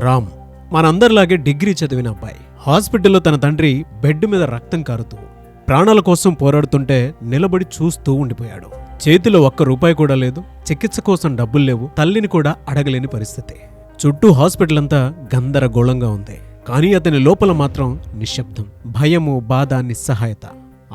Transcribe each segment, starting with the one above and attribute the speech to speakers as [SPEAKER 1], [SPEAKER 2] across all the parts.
[SPEAKER 1] Ram మనందరిలాగే degree చదివిన అబ్బాయి. హాస్పిటల్లో తన తండ్రి బెడ్ మీద రక్తం కారుతూ ప్రాణాల కోసం పోరాడుతుంటే నిలబడి చూస్తూ ఉండిపోయాడు. చేతిలో ₹1 కూడా లేదు, చికిత్స కోసం డబ్బులు లేవు, తల్లిని కూడా అడగలేని పరిస్థితి. చుట్టూ హాస్పిటల్ అంతా గందరగోళంగా ఉంది. కానీ అతని లోపల మాత్రం నిశ్శబ్దం, భయము, బాధ, నిస్సహాయత.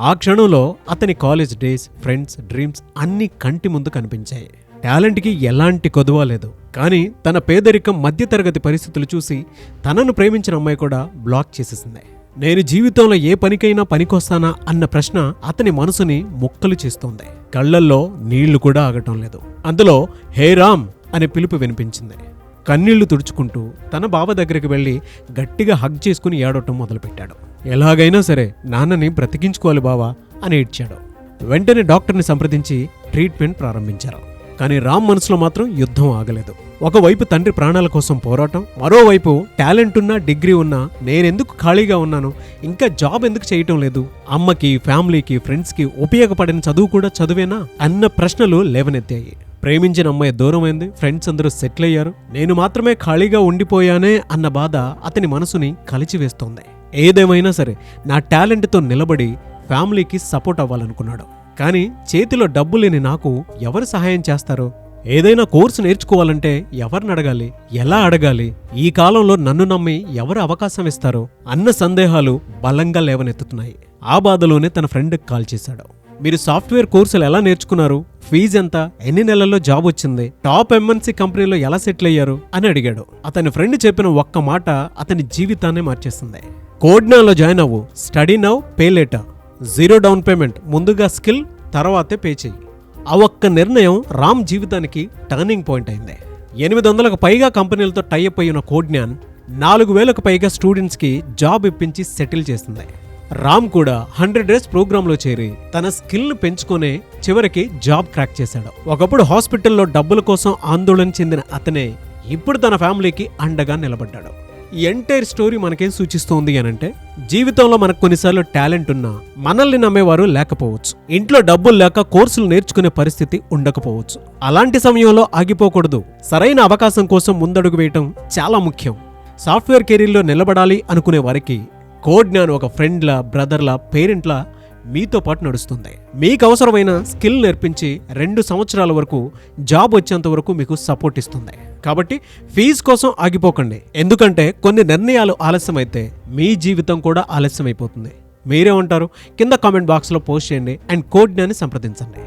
[SPEAKER 1] ఆ క్షణంలో అతని కాలేజ్ డేస్, ఫ్రెండ్స్, డ్రీమ్స్ అన్నీ కంటి ముందు కనిపించాయి. టాలెంట్కి ఎలాంటి కొదువా లేదు. కానీ తన పేదరికం, మధ్యతరగతి పరిస్థితులు చూసి తనను ప్రేమించిన అమ్మాయి కూడా బ్లాక్ చేసేసింది. నేను జీవితంలో ఏ పనికైనా పనికొస్తానా అన్న ప్రశ్న అతని మనసుని ముక్కలు చేస్తోంది. కళ్లల్లో నీళ్లు కూడా ఆగటం లేదు. అందులో హే రామ్ అనే పిలుపు వినిపించింది. కన్నీళ్లు తుడుచుకుంటూ తన బావ దగ్గరికి వెళ్లి గట్టిగా హగ్ చేసుకుని ఏడవటం మొదలుపెట్టాడు. ఎలాగైనా సరే నాన్నని బ్రతికించుకోవాలి బావా అని ఏడ్చాడు. వెంటనే డాక్టర్ని సంప్రదించి ట్రీట్మెంట్ ప్రారంభించారు. కానీ రామ్ మనసులో మాత్రం యుద్ధం ఆగలేదు. ఒకవైపు తండ్రి ప్రాణాల కోసం పోరాటం, మరోవైపు టాలెంట్ ఉన్నా, డిగ్రీ ఉన్నా నేనెందుకు ఖాళీగా ఉన్నాను, ఇంకా జాబ్ ఎందుకు చేయటం లేదు, అమ్మకి, ఫ్యామిలీకి, ఫ్రెండ్స్కి ఉపయోగపడిన చదువు కూడా చదువేనా అన్న ప్రశ్నలు లేవనెత్తాయి. ప్రేమించిన అమ్మాయి దూరమైంది, ఫ్రెండ్స్ అందరూ సెటిల్ అయ్యారు, నేను మాత్రమే ఖాళీగా ఉండిపోయానే అన్న బాధ అతని మనసుని కలిచివేస్తోంది. ఏదేమైనా సరే నా టాలెంట్తో నిలబడి ఫ్యామిలీకి సపోర్ట్ అవ్వాలనుకున్నాడు. కానీ చేతిలో డబ్బు లేని నాకు ఎవరు సహాయం చేస్తారో, ఏదైనా కోర్సు నేర్చుకోవాలంటే ఎవరిని అడగాలి, ఎలా అడగాలి, ఈ కాలంలో నన్ను నమ్మి ఎవరు అవకాశం ఇస్తారో అన్న సందేహాలు బలంగా లేవనెత్తుతున్నాయి. ఆ బాధలోనే తన ఫ్రెండ్కి కాల్ చేశాడు. మీరు సాఫ్ట్వేర్ కోర్సులు ఎలా నేర్చుకున్నారు, ఫీజు ఎంత, ఎన్ని నెలల్లో జాబ్ వచ్చింది, టాప్ MNC కంపెనీలో ఎలా సెటిల్ అయ్యారు అని అడిగాడు. అతని ఫ్రెండ్ చెప్పిన ఒక్క మాట అతని జీవితాన్ని మార్చేస్తుంది. కోడ్నాలో జాయిన్ అవ్వు, study now, pay later, 0 down payment, ముందుగా స్కిల్, తర్వాతే పే చెయ్యి. ఆ ఒక్క నిర్ణయం రామ్ జీవితానికి టర్నింగ్ పాయింట్ అయింది. 800కు పైగా కంపెనీలతో టైఅప్ అయిన కోడ్న్యాన్ 4000కు పైగా స్టూడెంట్స్కి జాబ్ ఇప్పించి సెటిల్ చేసింది. రామ్ కూడా 100 డేస్ ప్రోగ్రాంలో చేరి తన స్కిల్ను పెంచుకునే చివరికి జాబ్ క్రాక్ చేశాడు. ఒకప్పుడు హాస్పిటల్లో డబ్బుల కోసం ఆందోళన చెందిన అతనే ఇప్పుడు తన ఫ్యామిలీకి అండగా నిలబడ్డాడు. ఈ ఎంటైర్ స్టోరీ మనకేం సూచిస్తోంది అనంటే, జీవితంలో మనకు కొన్నిసార్లు టాలెంట్ ఉన్నా మనల్ని నమ్మేవారు లేకపోవచ్చు, ఇంట్లో డబ్బులు లేక కోర్సులు నేర్చుకునే పరిస్థితి ఉండకపోవచ్చు. అలాంటి సమయంలో ఆగిపోకూడదు. సరైన అవకాశం కోసం ముందడుగు వేయటం చాలా ముఖ్యం. సాఫ్ట్వేర్ కెరీర్లో నిలబడాలి అనుకునే వారికి కోడ్న్యాన్ ఒక ఫ్రెండ్లా, బ్రదర్లా, పేరెంట్లా మీతో పాటు నడుస్తుంది. మీకు అవసరమైన స్కిల్ నేర్పించి 2 సంవత్సరాల వరకు జాబ్ వచ్చేంత వరకు మీకు సపోర్ట్ ఇస్తుంది. కాబట్టి ఫీజు కోసం ఆగిపోకండి. ఎందుకంటే కొన్ని నిర్ణయాలు ఆలస్యమైతే మీ జీవితం కూడా ఆలస్యమైపోతుంది. మీరేమంటారు? కింద కామెంట్ బాక్స్లో పోస్ట్ చేయండి అండ్ కోడ్న్యాన్ని సంప్రదించండి.